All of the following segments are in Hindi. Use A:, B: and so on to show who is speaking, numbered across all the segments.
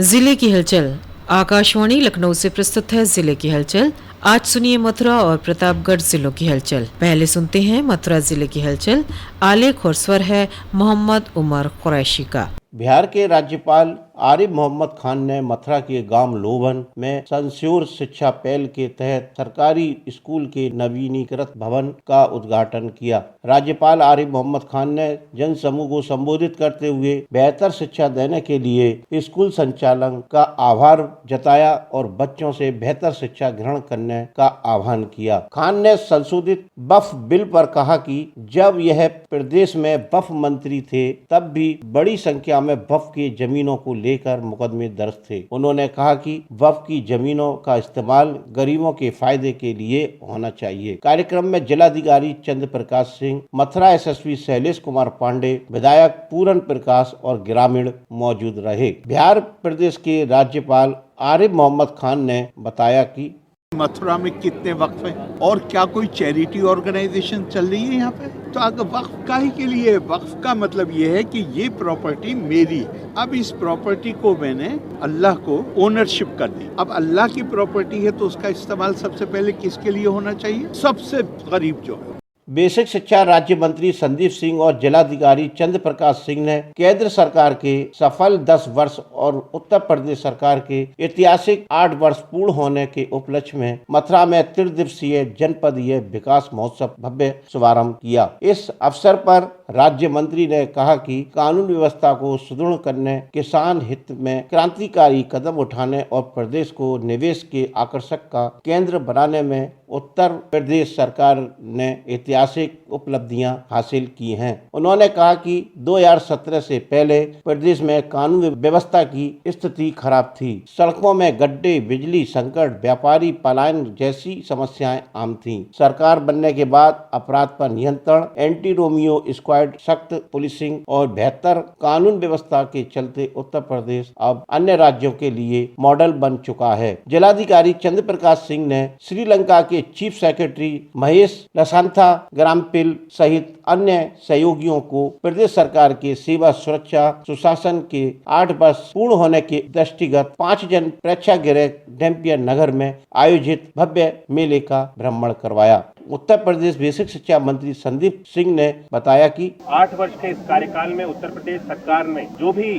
A: जिले की हलचल। आकाशवाणी लखनऊ से प्रस्तुत है जिले की हलचल। आज सुनिए मथुरा और प्रतापगढ़ जिलों की हलचल। पहले सुनते हैं मथुरा जिले की हलचल। आलेख और स्वर है मोहम्मद उमर कुरैशी का।
B: बिहार के राज्यपाल आरिफ मोहम्मद खान ने मथुरा के गांव लोभन में संस्योर शिक्षा पहल के तहत सरकारी स्कूल के नवीनीकृत भवन का उद्घाटन किया। राज्यपाल आरिफ मोहम्मद खान ने जन समूह को संबोधित करते हुए बेहतर शिक्षा देने के लिए स्कूल संचालक का आभार जताया और बच्चों से बेहतर शिक्षा ग्रहण करने का आह्वान किया। खान ने संशोधित वक्फ बिल पर कहा कि जब यह प्रदेश में वक्फ मंत्री थे तब भी बड़ी संख्या में वक्फ की जमीनों को लेकर मुकदमे दर्ज थे। उन्होंने कहा कि वक्फ की जमीनों का इस्तेमाल गरीबों के फायदे के लिए होना चाहिए। कार्यक्रम में जिलाधिकारी चंद्र प्रकाश सिंह, मथुरा एसएसपी शैलेश कुमार पांडे, विधायक पूरन प्रकाश और ग्रामीण मौजूद रहे। बिहार प्रदेश के राज्यपाल आरिफ मोहम्मद खान ने बताया कि
C: मथुरा में कितने वक्फ हैं और क्या कोई चैरिटी ऑर्गेनाइजेशन चल रही है यहाँ पे, तो अगर वक्फ काहे के लिए? वक्फ का मतलब ये है कि ये प्रॉपर्टी मेरी है। अब इस प्रॉपर्टी को मैंने अल्लाह को ओनरशिप कर दी। अब अल्लाह की प्रॉपर्टी है तो उसका इस्तेमाल सबसे पहले किसके लिए होना चाहिए? सबसे गरीब जो है।
B: बेसिक शिक्षा राज्य मंत्री संदीप सिंह और जिलाधिकारी चंद्र प्रकाश सिंह ने केंद्र सरकार के सफल 10 वर्ष और उत्तर प्रदेश सरकार के ऐतिहासिक 8 वर्ष पूर्ण होने के उपलक्ष्य में मथुरा में त्रिदिवसीय जनपदीय विकास महोत्सव भव्य शुभारंभ किया। इस अवसर पर राज्य मंत्री ने कहा कि कानून व्यवस्था को सुदृढ़ करने, किसान हित में क्रांतिकारी कदम उठाने और प्रदेश को निवेश के आकर्षक का केंद्र बनाने में उत्तर प्रदेश सरकार ने ऐतिहासिक उपलब्धियां हासिल की हैं। उन्होंने कहा कि 2017 से पहले प्रदेश में कानून व्यवस्था की स्थिति खराब थी। सड़कों में गड्ढे, बिजली संकट, व्यापारी पलायन जैसी समस्याएं आम थीं। सरकार बनने के बाद अपराध पर नियंत्रण, एंटी रोमियो स्क्वाड, सख्त पुलिसिंग और बेहतर कानून व्यवस्था के चलते उत्तर प्रदेश अब अन्य राज्यों के लिए मॉडल बन चुका है। जिलाधिकारी चंद्र प्रकाश सिंह ने श्रीलंका के चीफ सेक्रेटरी महेश लसांथा ग्रामपिल सहित अन्य सहयोगियों को प्रदेश सरकार के सेवा सुरक्षा सुशासन के 8 वर्ष पूर्ण होने के दृष्टिगत 5 जन प्रेक्षागृह डैम्पियर नगर में आयोजित भव्य मेले का भ्रमण करवाया। उत्तर प्रदेश बेसिक शिक्षा मंत्री संदीप सिंह ने बताया कि
D: 8 वर्ष के इस कार्यकाल में उत्तर प्रदेश सरकार ने जो भी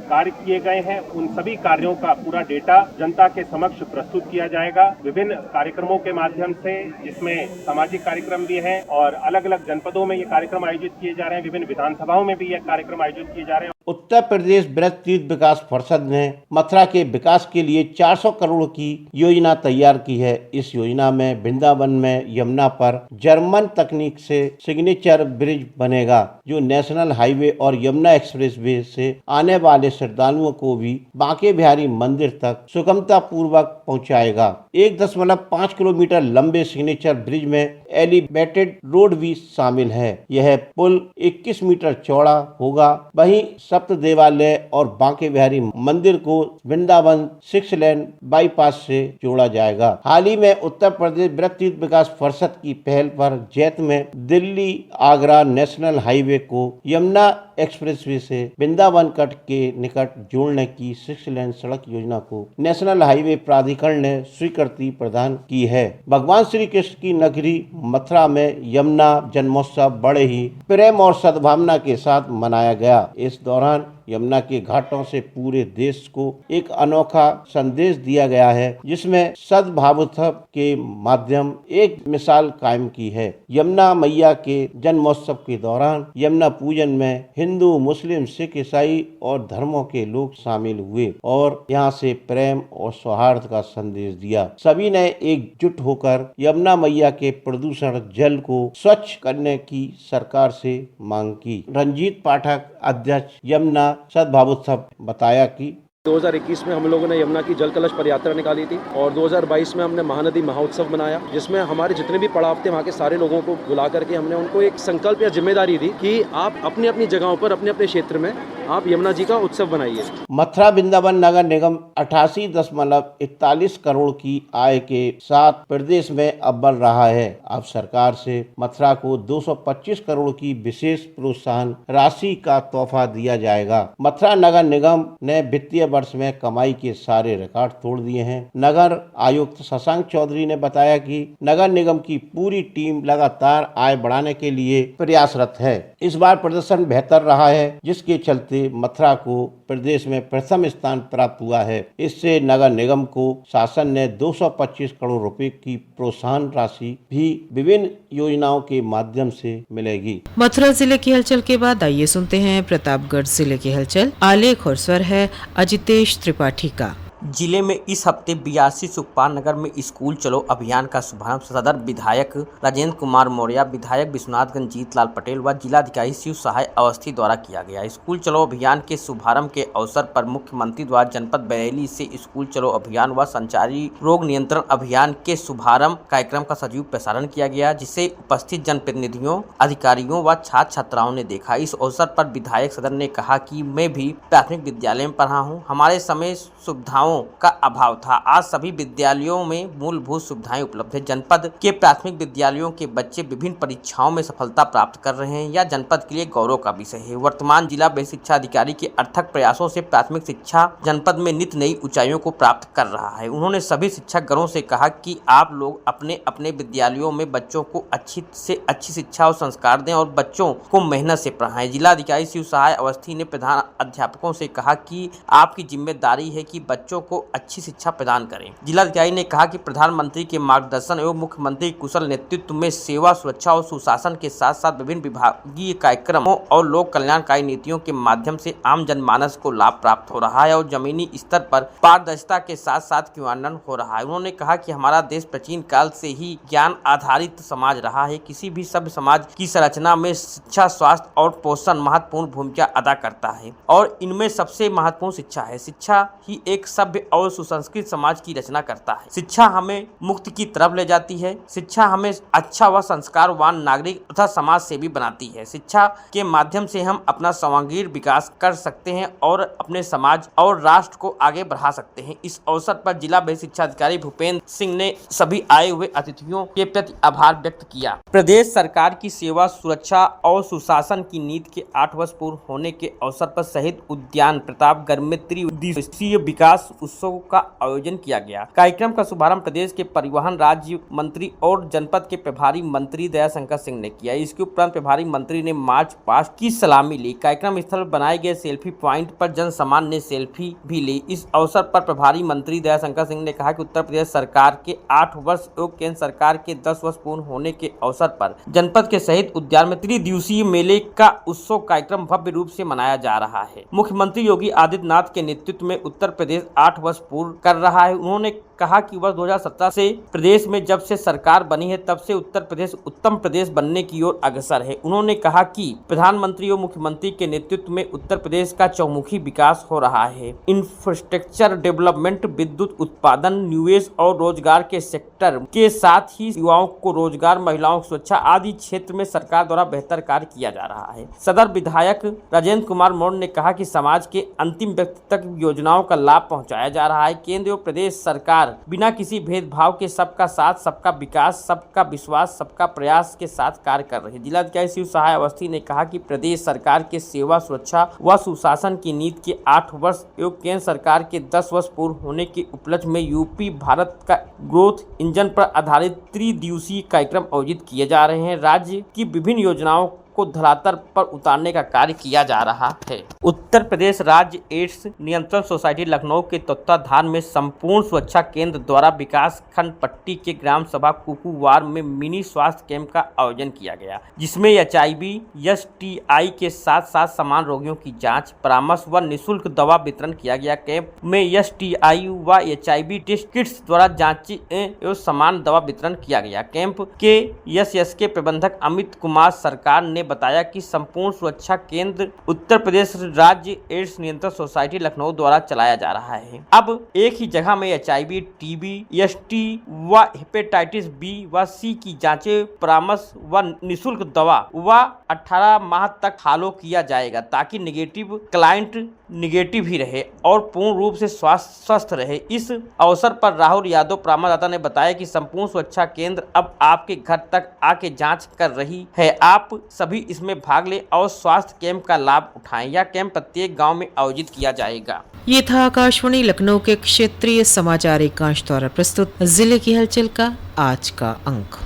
D: कार्य किए गए हैं उन सभी कार्यों का पूरा डेटा जनता के समक्ष प्रस्तुत किया जाएगा। विभिन्न कार्यक्रमों के माध्यम से, जिसमें सामाजिक कार्यक्रम भी हैं और अलग अलग जनपदों में ये कार्यक्रम आयोजित किए जा रहे हैं। विभिन्न विधानसभाओं में भी ये कार्यक्रम आयोजित किए जा रहे हैं।
B: उत्तर प्रदेश ब्रज तीर्थ विकास परिषद ने मथुरा के विकास के लिए 400 करोड़ की योजना तैयार की है। इस योजना में वृंदावन में यमुना पर जर्मन तकनीक से सिग्नेचर ब्रिज बनेगा, जो नेशनल हाईवे और यमुना एक्सप्रेस वे से आने वाले श्रद्धालुओं को भी बांके बिहारी मंदिर तक सुगमता पूर्वक पहुंचाएगा। 1.5 किलोमीटर लंबे सिग्नेचर ब्रिज में एलिवेटेड रोड भी शामिल है। यह पुल 21 मीटर चौड़ा होगा। वहीं सप्त देवालय और बांके बिहारी मंदिर को वृंदावन 6 लेन बाईपास से जोड़ा जाएगा। हाल ही में उत्तर प्रदेश ब्रज तीर्थ विकास परिषद की पहल पर जैत में दिल्ली आगरा नेशनल हाईवे को यमुना एक्सप्रेसवे से वृंदावन कट के निकट जोड़ने की 6 लेन सड़क योजना को नेशनल हाईवे प्राधिकरण ने स्वीकृति प्रदान की है। भगवान श्री कृष्ण की नगरी मथुरा में यमुना जन्मोत्सव बड़े ही प्रेम और सद्भावना के साथ मनाया गया। इस दौरान यमुना के घाटों से पूरे देश को एक अनोखा संदेश दिया गया है, जिसमें सद्भावना के माध्यम एक मिसाल कायम की है। यमुना मैया के जन्मोत्सव के दौरान यमुना पूजन में हिंदू, मुस्लिम, सिख, ईसाई और धर्मों के लोग शामिल हुए और यहाँ से प्रेम और सौहार्द का संदेश दिया। सभी ने एकजुट होकर यमुना मैया के प्रदूषण जल को स्वच्छ करने की सरकार से मांग की। रंजीत पाठक, अध्यक्ष यमुना सद्भावोत्सव, बताया कि
E: 2021 में हम लोगों ने यमुना की जल कलश पदयात्रा निकाली थी और 2022 में हमने महानदी महोत्सव मनाया, जिसमें हमारे जितने भी पड़ाव थे वहाँ के सारे लोगों को बुला करके हमने उनको एक संकल्प या जिम्मेदारी दी कि आप अपनी अपनी जगहों पर अपने अपने क्षेत्र में आप यमुना जी का उत्सव बनाइए।
B: मथुरा वृंदावन नगर निगम 88.41 करोड़ की आय के साथ प्रदेश में अव्वल रहा है। अब सरकार से मथुरा को 225 करोड़ की विशेष प्रोत्साहन राशि का तोहफा दिया जाएगा। मथुरा नगर निगम ने वित्तीय वर्ष में कमाई के सारे रिकॉर्ड तोड़ दिए हैं। नगर आयुक्त शशांक चौधरी ने बताया कि नगर निगम की पूरी टीम लगातार आय बढ़ाने के लिए प्रयासरत है। इस बार प्रदर्शन बेहतर रहा है, जिसके चलते मथुरा को प्रदेश में प्रथम स्थान प्राप्त हुआ है। इससे नगर निगम को शासन ने 225 करोड़ रुपए की प्रोत्साहन राशि भी विभिन्न योजनाओं के माध्यम से मिलेगी।
A: मथुरा जिले की हलचल के बाद आइए सुनते हैं प्रतापगढ़ जिले की हलचल। आलेख और स्वर है अजितेश त्रिपाठी का।
F: जिले में इस हफ्ते 82 सुखपाल नगर में स्कूल चलो अभियान का शुभारंभ सदर विधायक राजेंद्र कुमार मौर्य, विधायक विश्वनाथगंज जीतलाल पटेल व जिलाधिकारी शिव सहाय अवस्थी द्वारा किया गया। स्कूल चलो अभियान के शुभारंभ के अवसर पर मुख्यमंत्री द्वारा जनपद बरेली से स्कूल चलो अभियान व संचारी रोग नियंत्रण अभियान के शुभारंभ कार्यक्रम का सजीव प्रसारण किया गया, जिसे उपस्थित जनप्रतिनिधियों, अधिकारियों व छात्र छात्राओं ने देखा। इस अवसर पर विधायक सदर ने कहा कि मैं भी प्राथमिक विद्यालय में पढ़ा हूँ। हमारे समय सुविधाओं का अभाव था। आज सभी विद्यालयों में मूलभूत सुविधाएं उपलब्ध है। जनपद के प्राथमिक विद्यालयों के बच्चे विभिन्न परीक्षाओं में सफलता प्राप्त कर रहे हैं। यह जनपद के लिए गौरव का विषय है। वर्तमान जिला बेसिक शिक्षा अधिकारी के अथक प्रयासों से प्राथमिक शिक्षा जनपद में नित्य नई ऊंचाइयों को प्राप्त कर रहा है। उन्होंने सभी शिक्षकगणों से कहा कि आप लोग अपने अपने विद्यालयों में बच्चों को अच्छी से अच्छी शिक्षा और संस्कार दें और बच्चों को मेहनत से पढ़ाएं। जिलाधिकारी शिव सहाय अवस्थी ने प्रधान अध्यापकों से कहा कि आपकी जिम्मेदारी है कि बच्चों को अच्छी शिक्षा प्रदान करें। जिलाधिकारी ने कहा कि प्रधानमंत्री के मार्गदर्शन एवं मुख्यमंत्री कुशल नेतृत्व में सेवा, सुरक्षा और सुशासन के साथ साथ विभिन्न विभागीय कार्यक्रमों और लोक कल्याणकारी नीतियों के माध्यम से आम जनमानस को लाभ प्राप्त हो रहा है और जमीनी स्तर पर पारदर्शिता के साथ साथ क्रियान्वयन हो रहा है। उन्होंने कहा कि हमारा देश प्राचीन काल से ही ज्ञान आधारित समाज रहा है। किसी भी सभ्य समाज की संरचना में शिक्षा, स्वास्थ्य और पोषण महत्वपूर्ण भूमिका अदा करता है और इनमें सबसे महत्वपूर्ण शिक्षा है। शिक्षा ही एक सभ्य और सुसंस्कृत समाज की रचना करता है। शिक्षा हमें मुक्ति की तरफ ले जाती है। शिक्षा हमें अच्छा व संस्कारवान नागरिक तथा समाज सेवी बनाती है। शिक्षा के माध्यम से हम अपना सर्वांगीण विकास कर सकते हैं और अपने समाज और राष्ट्र को आगे बढ़ा सकते हैं। इस अवसर पर जिला बेसिक शिक्षा अधिकारी भूपेंद्र सिंह ने सभी आए हुए अतिथियों के प्रति आभार व्यक्त किया। प्रदेश सरकार की सेवा, सुरक्षा और सुशासन की नीति के 8 वर्ष पूर्ण होने के अवसर पर शहीद उद्यान प्रतापगढ़ में त्रिदिवसीय विकास उत्सव का आयोजन किया गया। कार्यक्रम का शुभारंभ प्रदेश के परिवहन राज्य मंत्री और जनपद के प्रभारी मंत्री दयाशंकर सिंह ने किया। इसके उपरांत प्रभारी मंत्री ने मार्च पास्ट की सलामी ली। कार्यक्रम स्थल बनाए गए सेल्फी पॉइंट पर जन सामान्य ने सेल्फी भी ली। इस अवसर पर प्रभारी मंत्री दयाशंकर सिंह ने कहा कि उत्तर प्रदेश सरकार के 8 वर्ष और केंद्र सरकार के 10 वर्ष पूर्ण होने के अवसर पर जनपद के शहीद उद्यान में त्रिदिवसीय मेले का उत्सव कार्यक्रम भव्य रूप से मनाया जा रहा है। मुख्यमंत्री योगी आदित्यनाथ के नेतृत्व में उत्तर प्रदेश 8 वर्ष पूर्ण कर रहा है। उन्होंने कहा कि वर्ष 2017 से प्रदेश में जब से सरकार बनी है तब से उत्तर प्रदेश उत्तम प्रदेश बनने की ओर अग्रसर है। उन्होंने कहा कि प्रधानमंत्री और मुख्यमंत्री के नेतृत्व में उत्तर प्रदेश का चौमुखी विकास हो रहा है। इंफ्रास्ट्रक्चर डेवलपमेंट, विद्युत उत्पादन, निवेश और रोजगार के सेक्टर के साथ ही युवाओं को रोजगार, महिलाओं की सुरक्षा आदि क्षेत्र में सरकार द्वारा बेहतर कार्य किया जा रहा है। सदर विधायक राजेंद्र कुमार मौर्य ने कहा कि समाज के अंतिम व्यक्ति तक योजनाओं का लाभ पहुँचाया जा रहा है। केंद्र और प्रदेश सरकार बिना किसी भेदभाव के सबका साथ, सबका विकास, सबका विश्वास, सबका प्रयास के साथ कार्य कर रही है। जिलाधिकारी शिव सहाय अवस्थी ने कहा कि प्रदेश सरकार के सेवा, सुरक्षा व सुशासन की नीति के 8 वर्ष एवं केंद्र सरकार के 10 वर्ष पूर्ण होने के उपलक्ष्य में यूपी भारत का ग्रोथ इंजन पर आधारित त्रिदिवसीय कार्यक्रम आयोजित किए जा रहे हैं। राज्य की विभिन्न योजनाओं को धरातल पर उतारने का कार्य किया जा रहा है। उत्तर प्रदेश राज्य एड्स नियंत्रण सोसाइटी लखनऊ के तत्वाधान में संपूर्ण सुरक्षा केंद्र द्वारा विकास खंड पट्टी के ग्राम सभा कुकुवार में मिनी स्वास्थ्य कैंप का आयोजन किया गया, जिसमें HIV, STI के साथ साथ समान रोगियों की जांच, परामर्श व निःशुल्क दवा वितरण किया गया। कैंप में STI व HIV टेस्ट किट्स द्वारा जांच एवं समान दवा वितरण किया गया। कैंप के SS के प्रबंधक अमित कुमार सरकार ने बताया कि संपूर्ण सुरक्षा केंद्र उत्तर प्रदेश राज्य एड्स नियंत्रण सोसाइटी लखनऊ द्वारा चलाया जा रहा है। अब एक ही जगह में HIV, TB, ST व हेपेटाइटिस B व C की जांचें, परामर्श व निःशुल्क दवा व 18 माह तक फॉलो किया जाएगा ताकि नेगेटिव क्लाइंट निगेटिव ही रहे और पूर्ण रूप से स्वस्थ रहे। इस अवसर पर राहुल यादव परामर्शदाता ने बताया कि संपूर्ण सुरक्षा केंद्र अब आपके घर तक आके जांच कर रही है। आप सभी इसमें भाग लें और स्वास्थ्य कैंप का लाभ उठाएं। यह कैंप प्रत्येक गांव में आयोजित किया जाएगा।
A: ये था आकाशवाणी लखनऊ के क्षेत्रीय समाचार एकांश द्वारा प्रस्तुत जिले की हलचल का आज का अंक।